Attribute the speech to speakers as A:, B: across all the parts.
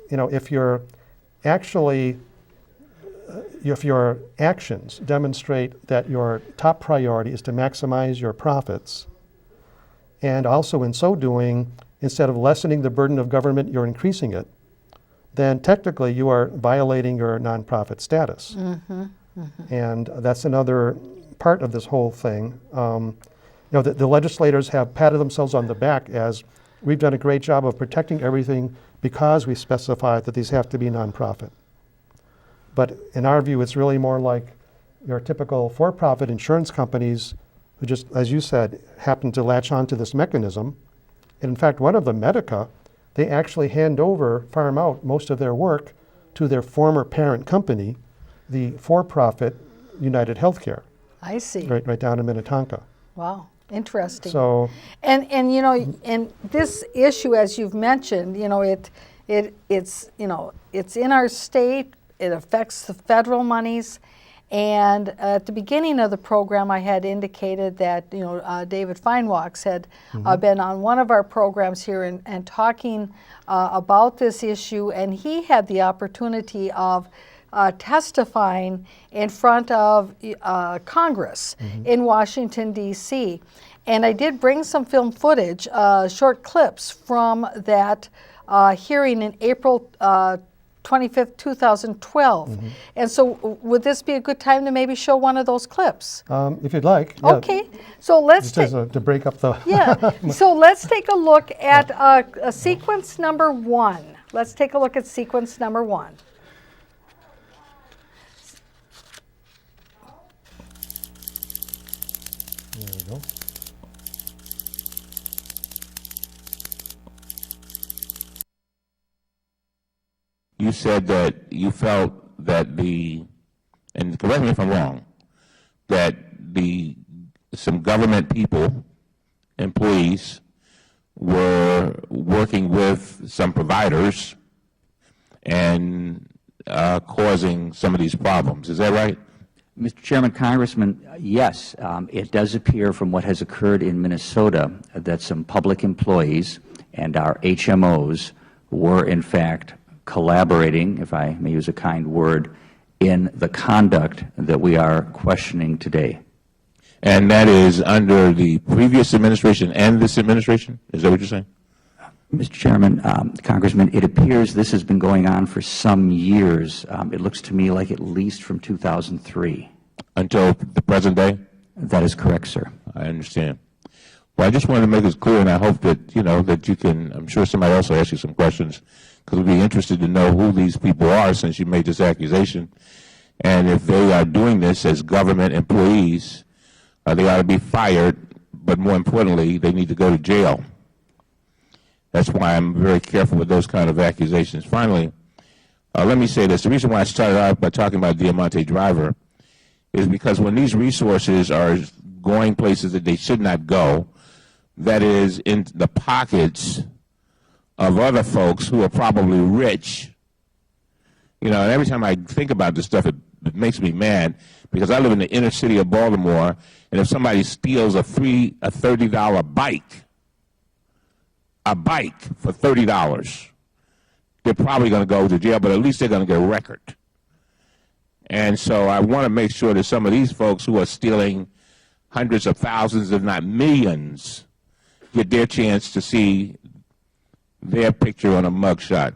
A: if you're actually, if your actions demonstrate that your top priority is to maximize your profits, and also in so doing, instead of lessening the burden of government, you're increasing it, then technically you are violating your nonprofit status. And that's another part of this whole thing. The legislators have patted themselves on the back as we've done a great job of protecting everything because we specify that these have to be nonprofit. But in our view, it's really more like your typical for-profit insurance companies who just, as you said, happen to latch onto this mechanism. And in fact, one of them, Medica, they actually farm out most of their work to their former parent company, the for-profit United Healthcare.
B: I see.
A: Right down in Minnetonka.
B: Wow, interesting.
A: So,
B: and and this issue, as you've mentioned, it's in our state. It affects the federal monies. And at the beginning of the program, I had indicated that David Feinwachs had been on one of our programs here and talking about this issue, and he had the opportunity of testifying in front of Congress in Washington, D.C. And I did bring some film footage, short clips from that hearing in April 25th, 2012. And so would this be a good time to maybe show one of those clips?
A: If you'd like. Yeah.
B: Okay, so let's take
A: to break up the...
B: so let's take a look at sequence number 1. Let's take a look at sequence number 1.
A: There we go.
C: You said that you felt that and correct me if I'm wrong, that some government people, employees, were working with some providers and causing some of these problems. Is that right?
D: Mr. Chairman, Congressman, yes, it does appear from what has occurred in Minnesota that some public employees and our HMOs were, in fact, collaborating, if I may use a kind word, in the conduct that we are questioning today.
C: And that is under the previous administration and this administration? Is that what you're saying?
D: Mr. Chairman, Congressman, it appears this has been going on for some years. It looks to me like at least from 2003.
C: Until the present day?
D: That is correct, sir.
C: I understand. Well, I just wanted to make this clear, and I hope that, that you can, I'm sure somebody else will ask you some questions, because we'd be interested to know who these people are since you made this accusation. And if they are doing this as government employees, they ought to be fired, but more importantly, they need to go to jail. That's why I'm very careful with those kind of accusations. Finally, let me say this. The reason why I started out by talking about Diamante Driver is because when these resources are going places that they should not go, that is in the pockets of other folks who are probably rich. And every time I think about this stuff, it makes me mad, because I live in the inner city of Baltimore, and if somebody steals a $30 bike for $30, they're probably going to go to jail, but at least they're going to get a record. And so I want to make sure that some of these folks who are stealing hundreds of thousands, if not millions, get their chance to see their picture on a mugshot.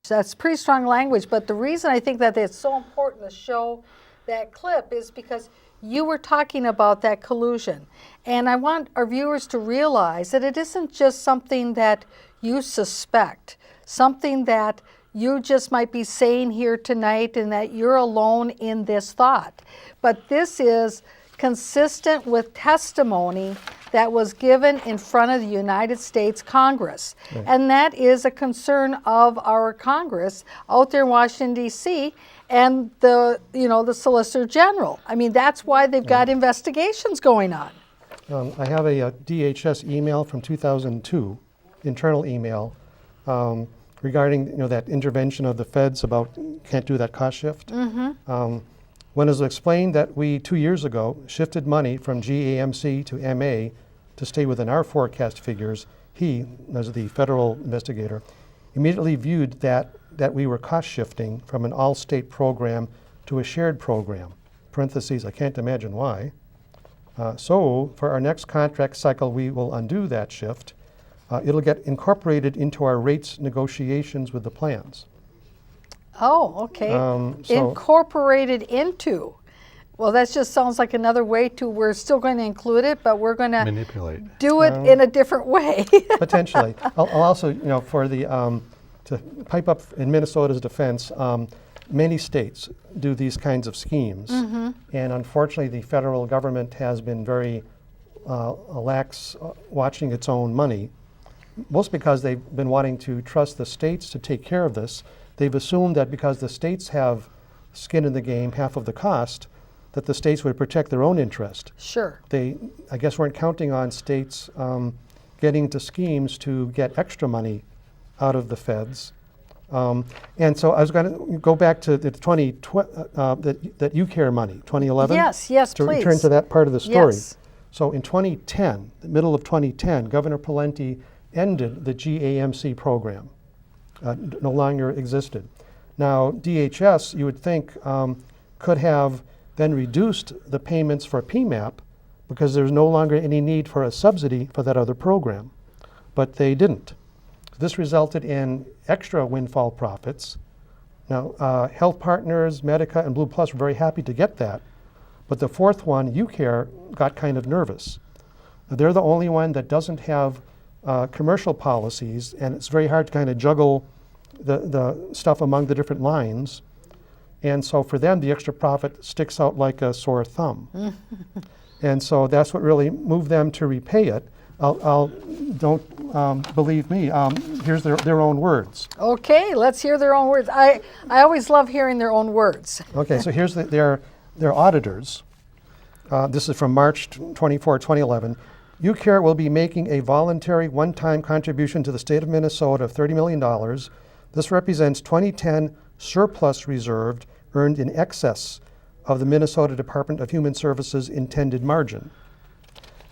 B: That's pretty strong language, but the reason I think that it's so important to show that clip is because you were talking about that collusion. And I want our viewers to realize that it isn't just something that you suspect, something that you just might be saying here tonight and that you're alone in this thought. But this is consistent with testimony that was given in front of the United States Congress. Right. And that is a concern of our Congress out there in Washington, D.C., and the Solicitor General. I mean, that's why they've got investigations going on.
A: I have a DHS email from 2002, internal email, regarding that intervention of the feds about can't do that cost shift. When it was explained that we 2 years ago shifted money from GAMC to MA to stay within our forecast figures, he, as the federal investigator, immediately viewed that we were cost shifting from an all-state program to a shared program. Parentheses, I can't imagine why. So for our next contract cycle, we will undo that shift. It'll get incorporated into our rates negotiations with the plans.
B: Oh, okay.
A: So-
B: Incorporated into. Well, that just sounds like another way to, we're still going to include it, but we're going to
E: Manipulate.
B: do it in a different way.
A: Potentially. I'll also, for the, to pipe up in Minnesota's defense, many states do these kinds of schemes. And unfortunately, the federal government has been very lax watching its own money, mostly because they've been wanting to trust the states to take care of this. They've assumed that because the states have skin in the game, half of the cost, that the states would protect their own interest.
B: Sure.
A: They, I guess, weren't counting on states getting into schemes to get extra money out of the feds. And so I was going to go back to the that UCare money, 2011.
B: Yes,
A: to
B: please.
A: return to that part of the story.
B: Yes.
A: So in 2010, the middle of 2010, Governor Pawlenty ended the GAMC program. No longer existed. Now, DHS, you would think, could have then reduced the payments for PMAP because there's no longer any need for a subsidy for that other program. But they didn't. This resulted in extra windfall profits. Now, Health Partners, Medica, and Blue Plus were very happy to get that. But the fourth one, UCare, got kind of nervous. They're the only one that doesn't have commercial policies, and it's very hard to kind of juggle the stuff among the different lines. And so for them, the extra profit sticks out like a sore thumb. And so that's what really moved them to repay it. Don't believe me. Here's their own words.
B: Okay, let's hear their own words. I always love hearing their own words.
A: Okay, so here's their auditors. This is from March 24, 2011. UCare will be making a voluntary one-time contribution to the state of Minnesota of $30 million. This represents 2010 surplus reserved earned in excess of the Minnesota Department of Human Services intended margin.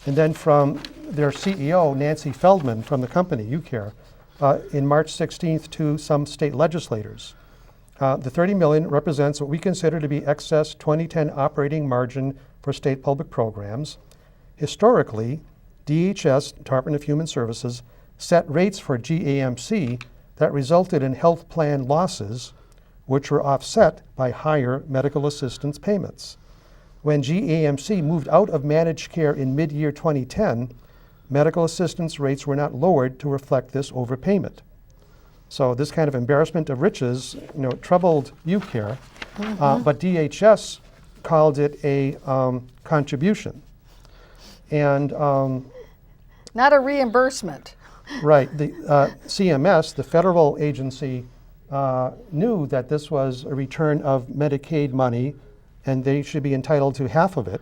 A: And then from their CEO, Nancy Feldman, from the company, UCare, in March 16th to some state legislators. The $30 million represents what we consider to be excess 2010 operating margin for state public programs. Historically, DHS, Department of Human Services, set rates for GAMC that resulted in health plan losses, which were offset by higher medical assistance payments. When GAMC moved out of managed care in mid-year 2010, medical assistance rates were not lowered to reflect this overpayment. So this kind of embarrassment of riches, troubled UCare, but DHS called it a contribution. And
B: Not a reimbursement.
A: right, the CMS, the federal agency, knew that this was a return of Medicaid money, and they should be entitled to half of it.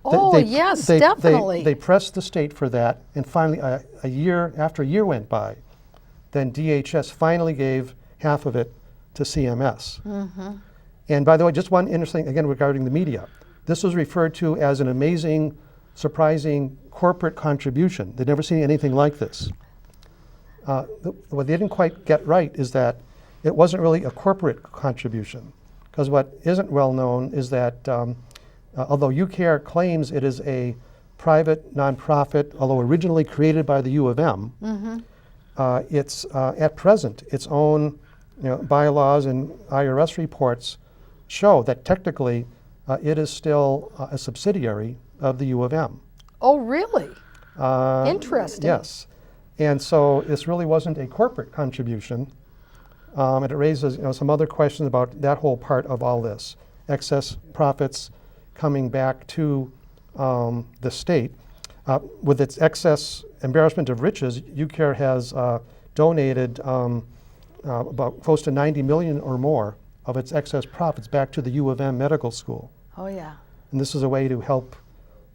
B: Oh, yes, definitely.
A: They pressed the state for that, and finally, after a year went by, then DHS finally gave half of it to CMS. And by the way, just one interesting, again, regarding the media. This was referred to as an amazing, surprising corporate contribution. They'd never seen anything like this. What they didn't quite get right is that it wasn't really a corporate contribution, because what isn't well known is that although UCare claims it is a private nonprofit, although originally created by the U of M, it's at present its own bylaws and IRS reports show that technically it is still a subsidiary of the U of M.
B: Oh, really? Interesting.
A: Yes. And so this really wasn't a corporate contribution. And it raises some other questions about that whole part of all this. Excess profits coming back to the state. With its excess embarrassment of riches, UCare has donated about close to $90 million or more of its excess profits back to the U of M Medical School.
B: Oh, yeah.
A: And this is a way to help,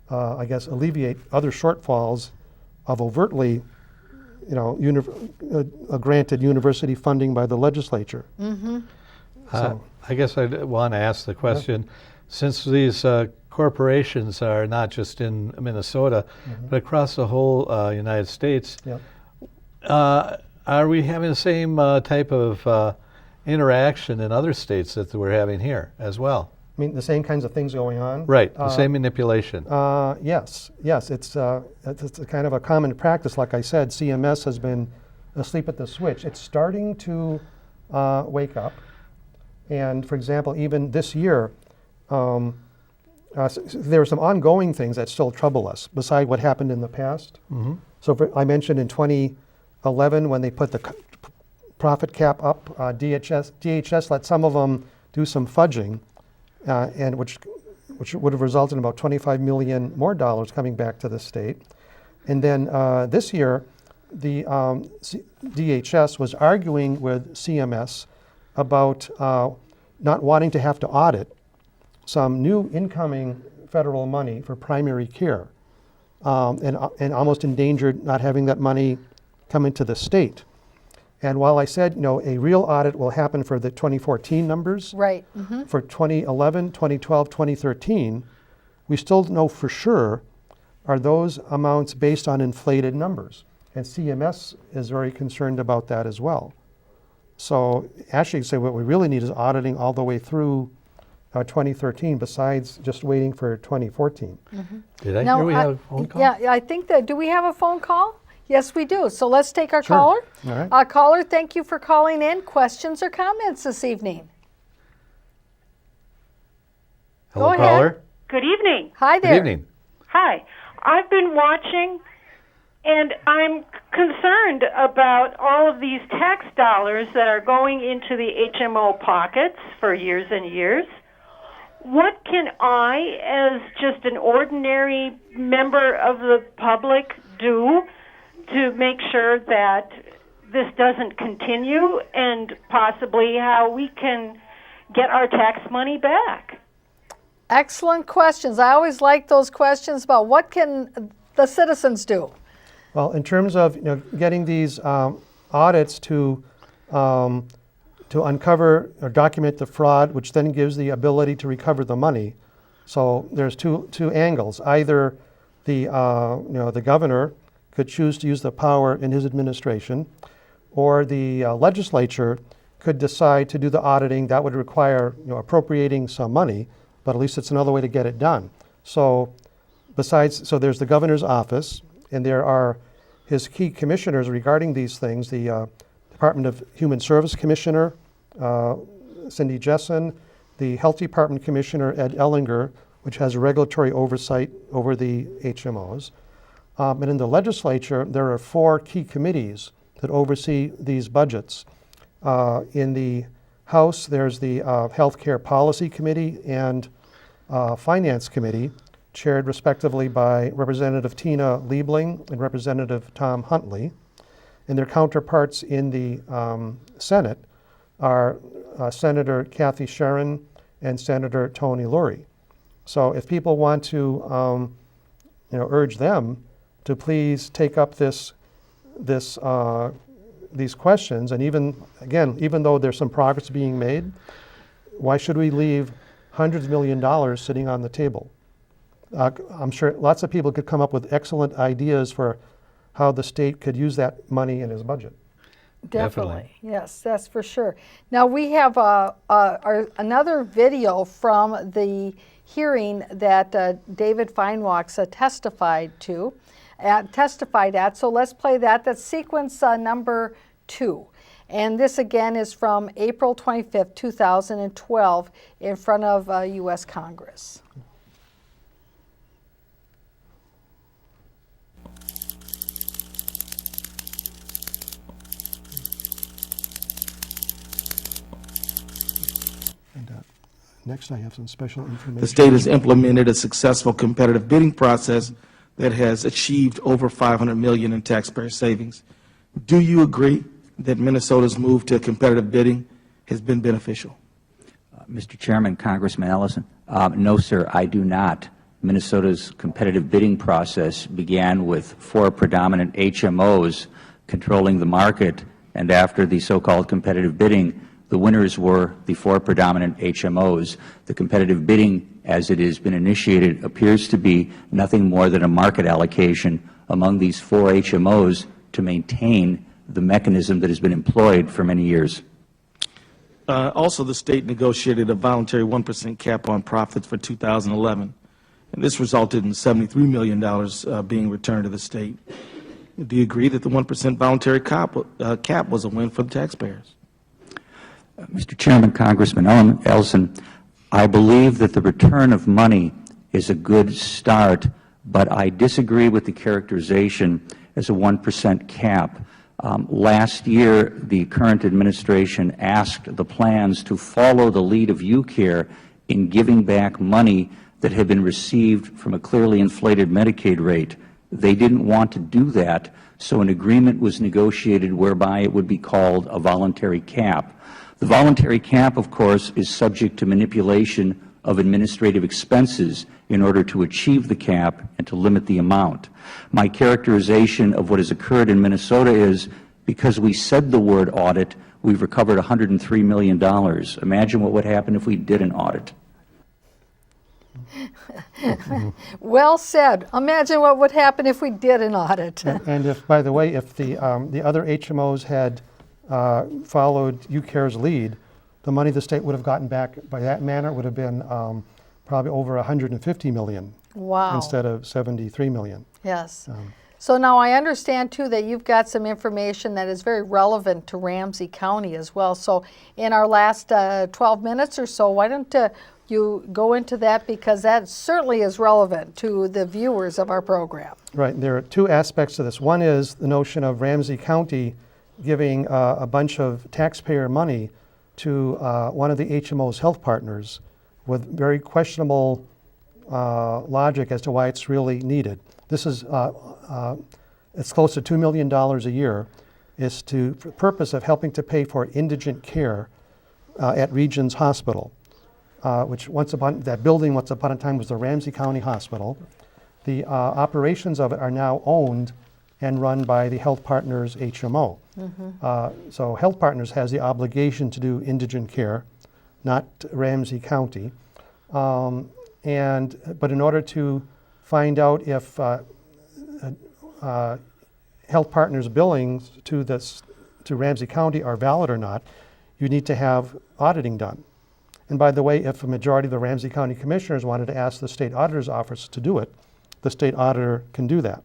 A: I guess, alleviate other shortfalls of overtly granted university funding by the legislature. So,
E: I guess I want to ask the question, since these corporations are not just in Minnesota, but across the whole United States,
A: yeah.
E: are we having the same type of interaction in other states that we're having here as well?
A: I mean, the same kinds of things going on?
E: Right, the same manipulation.
A: Yes, it's a kind of a common practice. Like I said, CMS has been asleep at the switch. It's starting to wake up. And for example, even this year, there are some ongoing things that still trouble us, beside what happened in the past.
E: Mm-hmm.
A: So I mentioned in 2011, when they put the profit cap up, DHS let some of them do some fudging, and which would have resulted in about $25 million more dollars coming back to the state. And then this year, the DHS was arguing with CMS about not wanting to have to audit some new incoming federal money for primary care, and almost endangered not having that money come into the state. And while I said, a real audit will happen for the 2014 numbers,
B: Right. Mm-hmm.
A: for 2011, 2012, 2013, we still don't know for sure, are those amounts based on inflated numbers? And CMS is very concerned about that as well. So actually, say what we really need is auditing all the way through 2013, besides just waiting for 2014.
E: Did I hear we have a phone call?
B: Yeah, I think that, do we have a phone call? Yes, we do. So let's take our
A: Sure.
B: caller.
A: All right.
B: Caller, thank you for calling in. Questions or comments this evening?
E: Hello,
B: Go ahead.
E: caller.
F: Good evening.
B: Hi there.
E: Good evening.
F: Hi. I've been watching, and I'm concerned about all of these tax dollars that are going into the HMO pockets for years and years. What can I, as just an ordinary member of the public, do to make sure that this doesn't continue, and possibly how we can get our tax money back?
B: Excellent questions. I always like those questions about what can the citizens do.
A: Well, in terms of getting these audits to uncover or document the fraud, which then gives the ability to recover the money. So there's two angles. Either the governor could choose to use the power in his administration, or the legislature could decide to do the auditing. That would require appropriating some money, but at least it's another way to get it done. So there's the governor's office, and there are his key commissioners regarding these things, the Department of Human Service Commissioner, Cindy Jessen, the Health Department Commissioner, Ed Ellinger, which has regulatory oversight over the HMOs. And in the legislature, there are 4 key committees that oversee these budgets. In the House, there's the Healthcare Policy Committee and Finance Committee, chaired respectively by Representative Tina Liebling and Representative Tom Huntley. And their counterparts in the Senate are Senator Kathy Sharon and Senator Tony Lurie. So if people want to urge them to please take up these questions, and even though there's some progress being made, why should we leave hundreds of million dollars sitting on the table? I'm sure lots of people could come up with excellent ideas for how the state could use that money in his budget.
B: Definitely. Yes, that's for sure. Now we have another video from the hearing that David Feinwachs testified at. So let's play that. That's sequence number 2. And this again is from April 25th, 2012 in front of U.S. Congress.
A: And next I have some special information.
G: The state has implemented a successful competitive bidding process that has achieved over $500 million in taxpayer savings. Do you agree that Minnesota's move to competitive bidding has been beneficial?
D: Mr. Chairman, Congressman Ellison, no, sir, I do not. Minnesota's competitive bidding process began with 4 predominant HMOs controlling the market, and after the so-called competitive bidding, the winners were the 4 predominant HMOs. The competitive bidding, as it has been initiated, appears to be nothing more than a market allocation among these 4 HMOs to maintain the mechanism that has been employed for many years.
G: Also, the state negotiated a voluntary 1% cap on profits for 2011, and this resulted in $73 million being returned to the state. Do you agree that the 1% voluntary cap was a win for the taxpayers?
D: Mr. Chairman, Congressman Ellison, I believe that the return of money is a good start, but I disagree with the characterization as a 1% cap. Last year, the current administration asked the plans to follow the lead of UCare in giving back money that had been received from a clearly inflated Medicaid rate. They didn't want to do that, so an agreement was negotiated whereby it would be called a voluntary cap. The voluntary cap, of course, is subject to manipulation of administrative expenses in order to achieve the cap and to limit the amount. My characterization of what has occurred in Minnesota is, because we said the word audit, we've recovered $103 million. Imagine what would happen if we did an audit.
B: Well said. Imagine what would happen if we did an audit.
A: And if, by the way, if the other HMOs had followed UCare's lead, the money the state would have gotten back by that manner would have been probably over $150 million.
B: Wow.
A: Instead of $73 million.
B: Yes. So now I understand too that you've got some information that is very relevant to Ramsey County as well. So in our last 12 minutes or so, why don't you go into that, because that certainly is relevant to the viewers of our program.
A: Right. There are two aspects to this. One is the notion of Ramsey County giving a bunch of taxpayer money to one of the HMO's health partners with very questionable logic as to why it's really needed. This is it's close to $2 million a year. It's for the purpose of helping to pay for indigent care at Regions Hospital, which that building once upon a time was the Ramsey County Hospital. The operations of it are now owned and run by the Health Partners HMO. So Health Partners has the obligation to do indigent care, not Ramsey County. But in order to find out if Health Partners billings to Ramsey County are valid or not, you need to have auditing done. And by the way, if a majority of the Ramsey County Commissioners wanted to ask the State Auditor's Office to do it, the State Auditor can do that.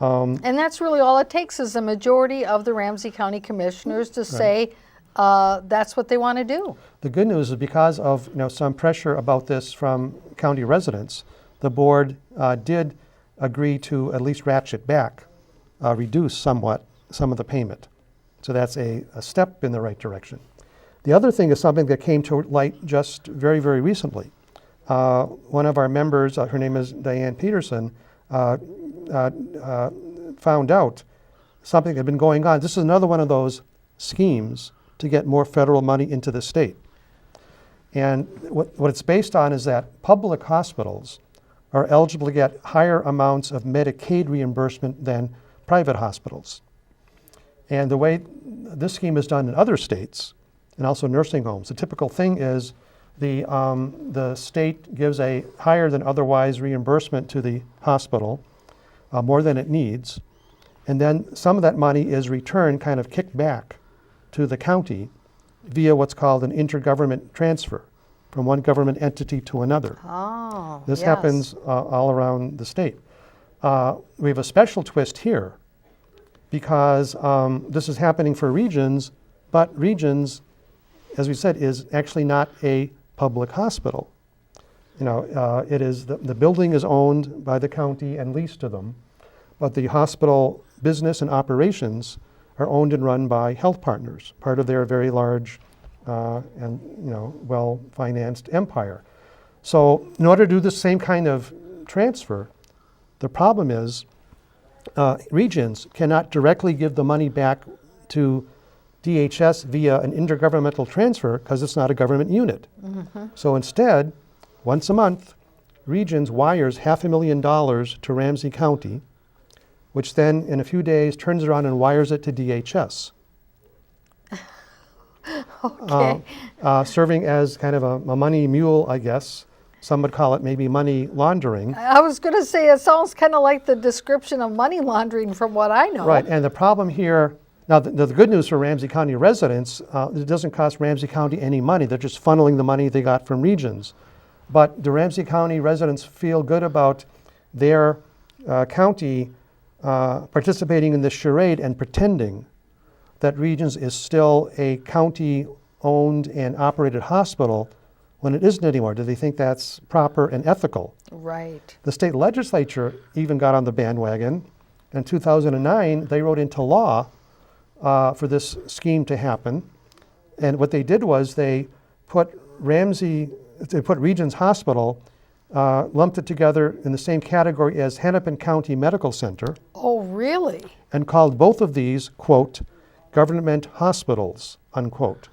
B: And that's really all it takes, is a majority of the Ramsey County Commissioners to say that's what they want to do.
A: The good news is, because of some pressure about this from county residents, the board did agree to at least ratchet back, reduce somewhat some of the payment. So that's a step in the right direction. The other thing is something that came to light just very, very recently. One of our members, her name is Diane Peterson, found out something that had been going on. This is another one of those schemes to get more federal money into the state. And what it's based on is that public hospitals are eligible to get higher amounts of Medicaid reimbursement than private hospitals. And the way this scheme is done in other states, and also nursing homes, the typical thing is the state gives a higher than otherwise reimbursement to the hospital, more than it needs, and then some of that money is returned, kind of kicked back to the county via what's called an intergovernment transfer from one government entity to another.
B: Oh,
A: This
B: yes.
A: happens all around the state. We have a special twist here because this is happening for Regions, but Regions, as we said, is actually not a public hospital. It is the building is owned by the county and leased to them, but the hospital business and operations are owned and run by Health Partners, part of their very large and well-financed empire. So in order to do the same kind of transfer, the problem is Regions cannot directly give the money back to DHS via an intergovernmental transfer because it's not a government unit. So instead, once a month, Regions wires $500,000 to Ramsey County, which then in a few days turns around and wires it to DHS.
B: Okay.
A: Serving as kind of a money mule, I guess. Some would call it maybe money laundering.
B: I was going to say, it sounds kind of like the description of money laundering from what I know.
A: Right, and the problem here Now, the good news for Ramsey County residents, it doesn't cost Ramsey County any money. They're just funneling the money they got from regions. But do Ramsey County residents feel good about their county participating in this charade and pretending that Regions is still a county-owned and operated hospital when it isn't anymore? Do they think that's proper and ethical?
B: Right.
A: The state legislature even got on the bandwagon. In 2009, they wrote into law for this scheme to happen. And what they did was they put Regions Hospital, lumped it together in the same category as Hennepin County Medical Center,
B: Oh, really?
A: and called both of these, quote, government hospitals, unquote.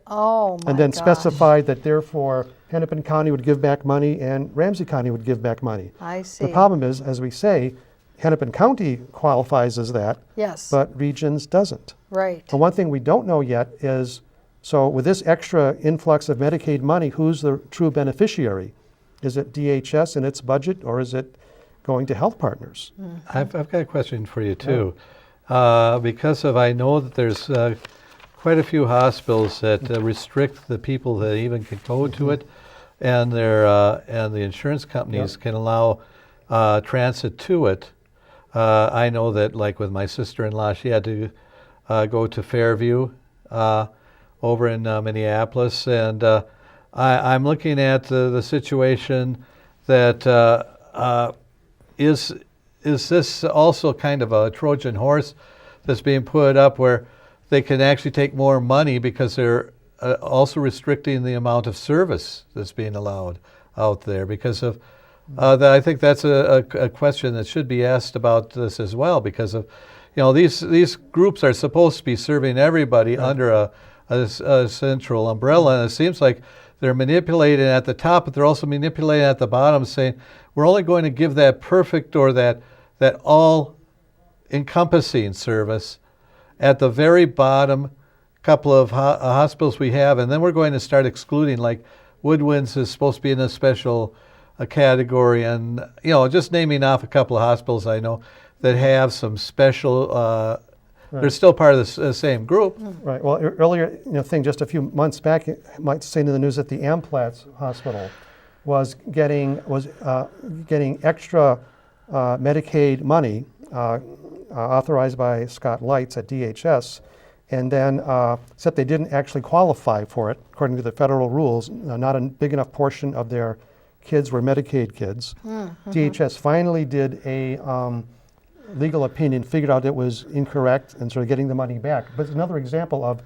B: Oh, my
A: And then
B: gosh.
A: specified that therefore Hennepin County would give back money and Ramsey County would give back money.
B: I see.
A: The problem is, as we say, Hennepin County qualifies as that,
B: Yes.
A: but Regions doesn't.
B: Right.
A: And one thing we don't know yet is, so with this extra influx of Medicaid money, who's the true beneficiary? Is it DHS in its budget, or is it going to health partners?
E: I've got a question for you too. Because I know that there's quite a few hospitals that restrict the people that even can go to it, and and the insurance companies can allow transit to it. I know that, like with my sister-in-law, she had to go to Fairview over in Minneapolis, and I'm looking at the situation that is this also kind of a Trojan horse that's being put up where they can actually take more money because they're also restricting the amount of service that's being allowed out there because of I think that's a question that should be asked about this as well, because of, these groups are supposed to be serving everybody under a central umbrella, and it seems like they're manipulating at the top, but they're also manipulating at the bottom, saying we're only going to give that perfect or that all-encompassing service at the very bottom couple of hospitals we have, and then we're going to start excluding, like Woodwinds is supposed to be in a special category, and just naming off a couple of hospitals I know that have some special. They're still part of the same group.
A: Right. Well, earlier, thing just a few months back, it might say in the news that the Amplatz Hospital was getting extra Medicaid money authorized by Scott Lights at DHS, and then except they didn't actually qualify for it according to the federal rules. Not a big enough portion of their kids were Medicaid kids. DHS finally did a legal opinion, figured out it was incorrect, and sort of getting the money back. But it's another example of,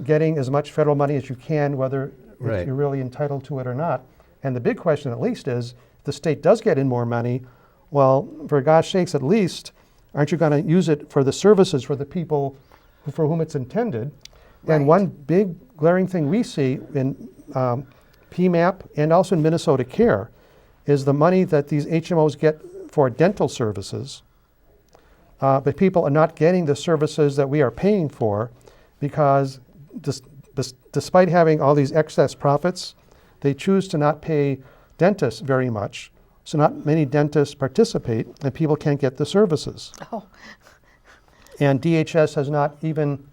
A: getting as much federal money as you can, whether you're really entitled to it or not. And the big question, at least, is if the state does get in more money, well, for gosh sakes, at least, aren't you going to use it for the services for the people for whom it's intended?
B: Right.
A: And one big glaring thing we see in PMAP and also in Minnesota Care is the money that these HMOs get for dental services. But people are not getting the services that we are paying for because despite having all these excess profits, they choose to not pay dentists very much. So not many dentists participate and people can't get the services.
B: Oh.
A: And DHS has not even,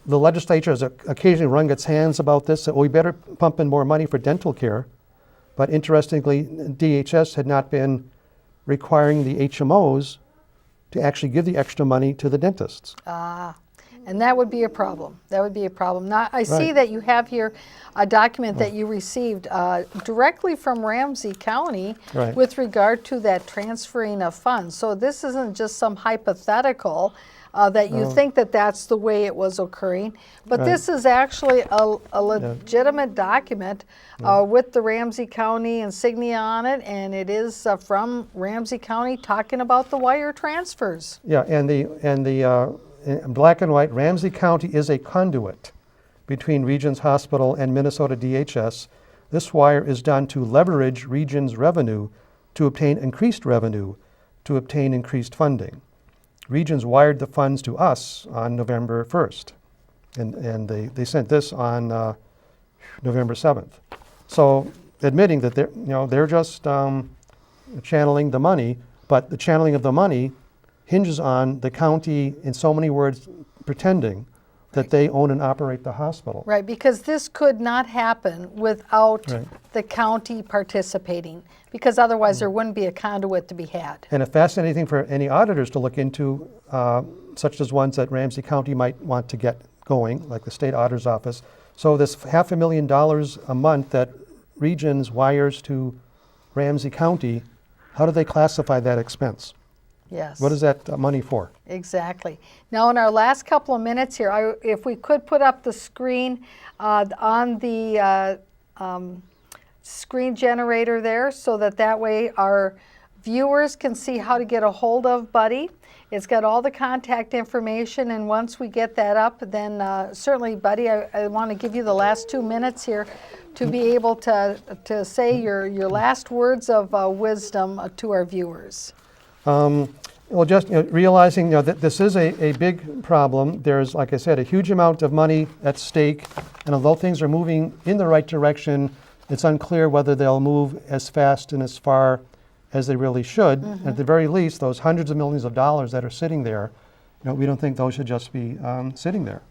A: the legislature has occasionally wrung its hands about this, that we better pump in more money for dental care. But interestingly, DHS had not been requiring the HMOs to actually give the extra money to the dentists.
B: And that would be a problem. That would be a problem. Now, I see
A: Right.
B: that you have here a document that you received directly from Ramsey County
A: Right.
B: with regard to that transferring of funds. So this isn't just some hypothetical that you think that that's the way it was occurring, but this is actually a legitimate document with the Ramsey County insignia on it, and it is from Ramsey County talking about the wire transfers.
A: Yeah, and the in black and white, Ramsey County is a conduit between Regions Hospital and Minnesota DHS. This wire is done to leverage Regions revenue to obtain increased revenue, to obtain increased funding. Regions wired the funds to us on November 1st, and they sent this on November 7th. So admitting that they're just channeling the money, but the channeling of the money hinges on the county, in so many words, pretending that they own and operate the hospital.
B: Right, because this could not happen without
A: Right.
B: the county participating, because otherwise there wouldn't be a conduit to be had.
A: And a fascinating thing for any auditors to look into, such as ones that Ramsey County might want to get going, like the state auditor's office. So this $500,000 a month that Regions wires to Ramsey County, how do they classify that expense?
B: Yes.
A: What is that money for?
B: Exactly. Now, in our last couple of minutes here, if we could put up the screen on the screen generator there, so that way our viewers can see how to get a hold of Buddy. It's got all the contact information, and once we get that up, then certainly, Buddy, I want to give you the last 2 minutes here to be able to say your last words of wisdom to our viewers.
A: Well, just realizing that this is a big problem. There's, like I said, a huge amount of money at stake, and although things are moving in the right direction, it's unclear whether they'll move as fast and as far as they really should. At the very least, those hundreds of millions of dollars that are sitting there, we don't think those should just be sitting there.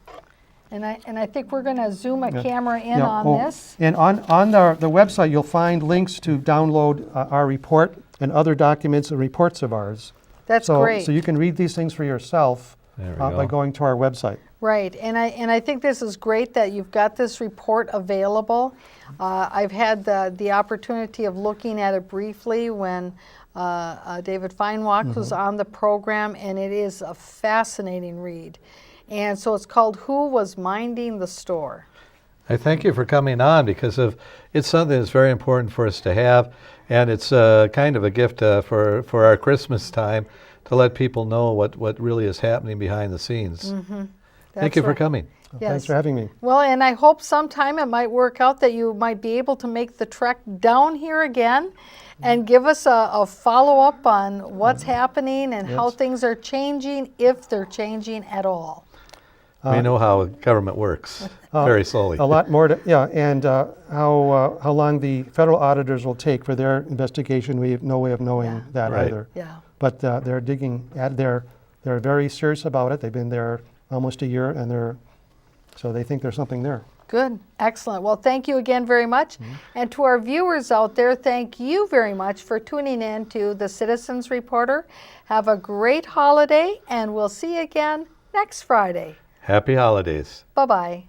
B: And I think we're going to zoom a camera in on this.
A: And on the website, you'll find links to download our report and other documents and reports of ours.
B: That's great.
A: So you can read these things for yourself by going to our website.
B: Right, and I think this is great that you've got this report available. I've had the opportunity of looking at it briefly when David Feinwalk was on the program, and it is a fascinating read. And so it's called "Who Was Minding the Store?"
E: I thank you for coming on, because it's something that's very important for us to have, and it's kind of a gift for our Christmas time to let people know what really is happening behind the scenes. Thank you for coming.
B: Yes.
A: Thanks for having me.
B: Well, and I hope sometime it might work out that you might be able to make the trek down here again and give us a follow-up on what's happening and how things are changing, if they're changing at all.
E: We know how government works, very slowly.
A: A lot more and how long the federal auditors will take for their investigation, we have no way of knowing that
E: Right.
A: either.
B: Yeah.
A: But they're digging, they're very serious about it. They've been there almost a year, and so they think there's something there.
B: Good. Excellent. Well, thank you again very much. And to our viewers out there, thank you very much for tuning in to the Citizens Reporter. Have a great holiday, and we'll see you again next Friday.
E: Happy holidays.
B: Bye-bye.